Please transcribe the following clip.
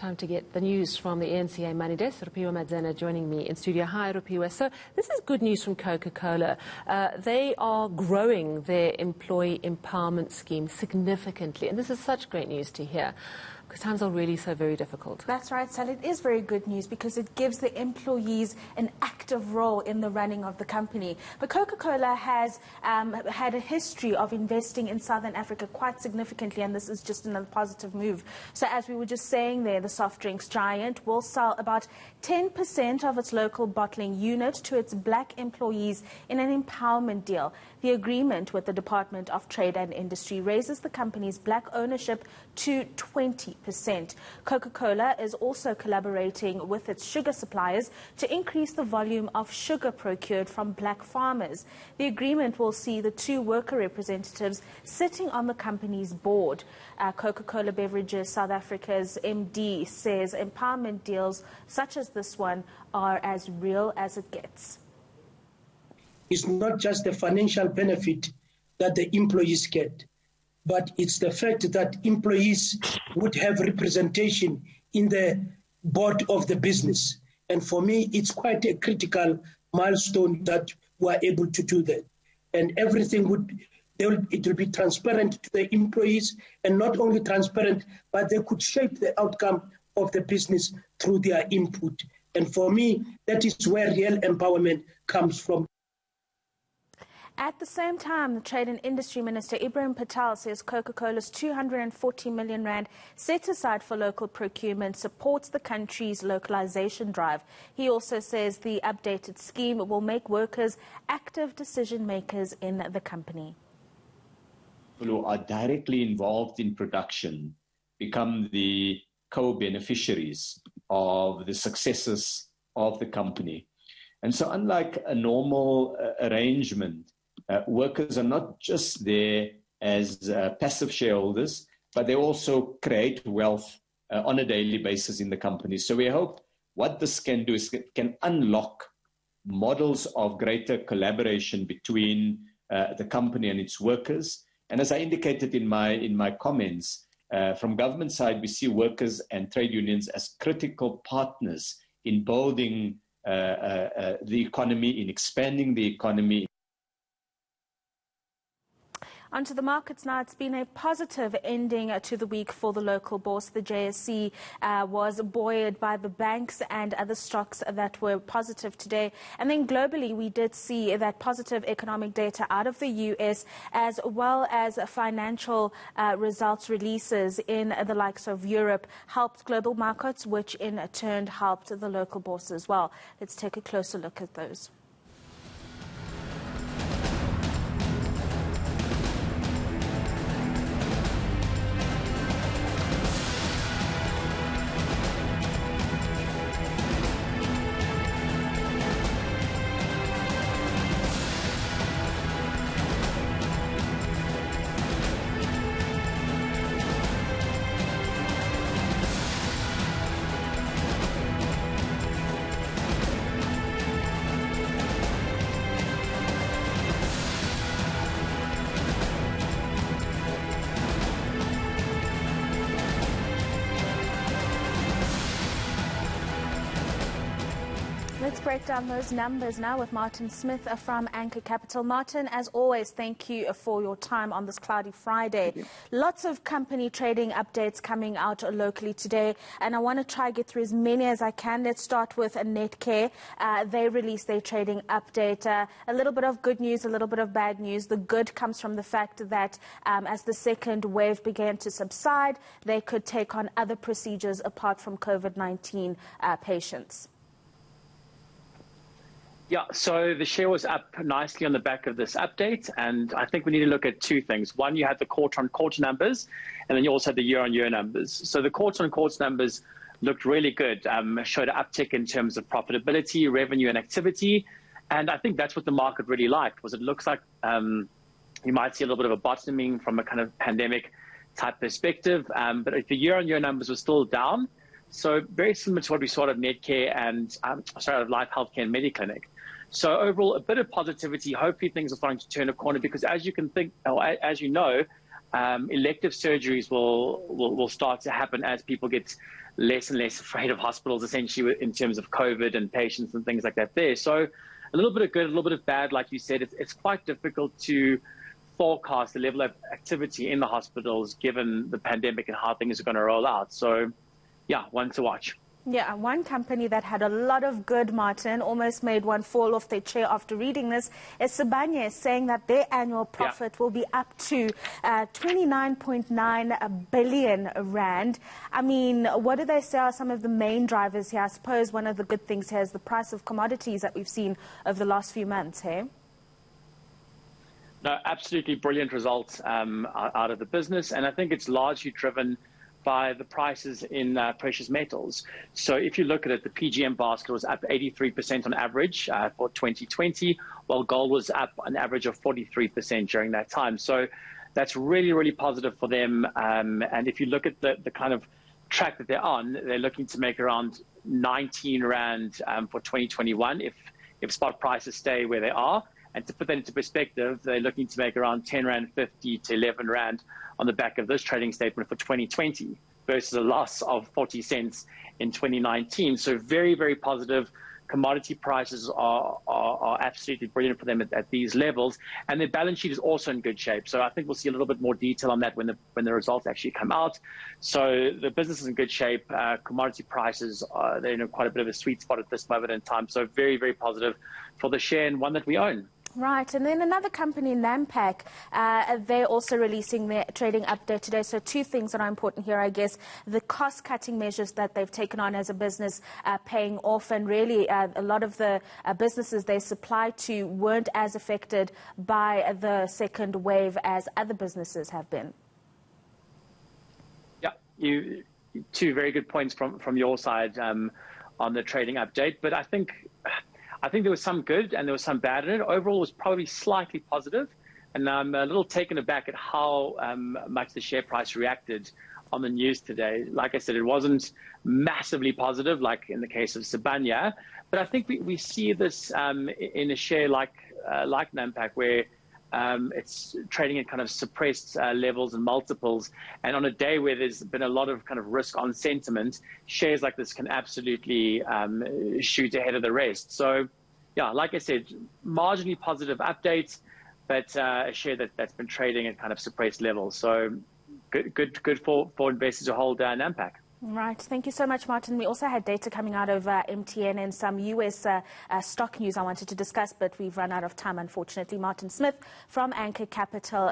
Time to get the news from the eNCA Money Desk. Rupiwa Madzena joining me in studio. Hi, Rupiwa. So this is good news from Coca-Cola. They are growing their employee empowerment scheme significantly, and this is such great news to hear, because times are really so very difficult. That's right, Sal. It is very good news because it gives the employees an active role in the running of the company. But Coca-Cola has had a history of investing in Southern Africa quite significantly, and this is just another positive move. So as we were just saying there, the soft drinks giant will sell about 10% of its local bottling unit to its black employees in an empowerment deal. The agreement with the Department of Trade and Industry raises the company's black ownership to 20%. Coca-Cola is also collaborating with its sugar suppliers to increase the volume of sugar procured from black farmers. The agreement will see the two worker representatives sitting on the company's board. Coca-Cola Beverages South Africa's MD says empowerment deals such as this one are as real as it gets. It's not just the financial benefit that the employees get, but it's the fact that employees would have representation in the board of the business. And for me, it's quite a critical milestone that we are able to do that. And everything it will be transparent to the employees, and not only transparent, but they could shape the outcome of the business through their input. And for me, that is where real empowerment comes from. At the same time, the Trade and Industry Minister Ibrahim Patel says Coca-Cola's 240 million rand set aside for local procurement supports the country's localization drive. He also says the updated scheme will make workers active decision makers in the company. Who are directly involved in production become the co-beneficiaries of the successes of the company. And so unlike a normal arrangement, workers are not just there as passive shareholders, but they also create wealth on a daily basis in the company. So we hope what this can do is it can unlock models of greater collaboration between the company and its workers. And as I indicated in my comments, from government side, we see workers and trade unions as critical partners in building the economy, in expanding the economy. Onto the markets now. It's been a positive ending to the week for the local bourse. The JSE was buoyed by the banks and other stocks that were positive today. And then globally, we did see that positive economic data out of the US, as well as financial results releases in the likes of Europe, helped global markets, which in turn helped the local bourse as well. Let's take a closer look at those. Let's break down those numbers now with Martin Smith from eNCA Capital. Martin, as always, thank you for your time on this cloudy Friday. Lots of company trading updates coming out locally today, and I want to try to get through as many as I can. Let's start with eNCA. They released their trading update. A little bit of good news, a little bit of bad news. The good comes from the fact that as the second wave began to subside, they could take on other procedures apart from COVID-19 patients. Yeah, so the share was up nicely on the back of this update, and I think we need to look at two things. One, you had the quarter-on-quarter numbers, and then you also had the year-on-year numbers. So the quarter-on-quarter numbers looked really good, showed an uptick in terms of profitability, revenue, and activity, and I think that's what the market really liked. Was it looks like you might see a little bit of a bottoming from a kind of pandemic-type perspective, but the year-on-year numbers were still down. So very similar to what we saw at Netcare and at Life Healthcare and Mediclinic. So overall, a bit of positivity. Hopefully things are starting to turn a corner because as you can think, or as you know, elective surgeries will start to happen as people get less and less afraid of hospitals, essentially, in terms of COVID and patients and things like that there. So a little bit of good, a little bit of bad, like you said. It's quite difficult to forecast the level of activity in the hospitals given the pandemic and how things are going to roll out. So, yeah, one to watch. Yeah, one company that had a lot of good, Martin, almost made one fall off their chair after reading this, is Sibanye, saying that their annual profit will be up to 29.9 billion rand. I mean, what do they say are some of the main drivers here? I suppose one of the good things here is the price of commodities that we've seen over the last few months, hey? No, absolutely brilliant results out of the business. And I think it's largely driven by the prices in precious metals. So if you look at it, the PGM basket was up 83% on average for 2020, while gold was up an average of 43% during that time. So that's really, really positive for them. And if you look at the kind of track that they're on, they're looking to make around 19 Rand for 2021 if spot prices stay where they are. And to put that into perspective, they're looking to make around 10 Rand 50 to 11 Rand on the back of this trading statement for 2020 versus a loss of 40 cents in 2019. So very, very positive. Commodity prices are absolutely brilliant for them at these levels. And their balance sheet is also in good shape. So I think we'll see a little bit more detail on that when the results actually come out. So the business is in good shape. Commodity prices, they're in quite a bit of a sweet spot at this moment in time. So very, very positive for the share and one that we own. Right, and then another company, Nampak, they're also releasing their trading update today. So two things that are important here, I guess. The cost-cutting measures that they've taken on as a business paying off, and really a lot of the businesses they supply to weren't as affected by the second wave as other businesses have been. Yeah, two very good points from your side on the trading update. But I think there was some good and there was some bad in it. Overall, it was probably slightly positive. And I'm a little taken aback at how much the share price reacted on the news today. Like I said, it wasn't massively positive, like in the case of Sibanye. But I think we see this in a share like Nampak, where it's trading at kind of suppressed levels and multiples. And on a day where there's been a lot of kind of risk on sentiment, shares like this can absolutely shoot ahead of the rest. So, yeah, like I said, marginally positive updates, but a share that's been trading at kind of suppressed levels. So good for investors to hold Nampak. Right. Thank you so much, Martin. We also had data coming out of MTN and some US stock news I wanted to discuss, but we've run out of time, unfortunately. Martin Smith from eNCA Capital.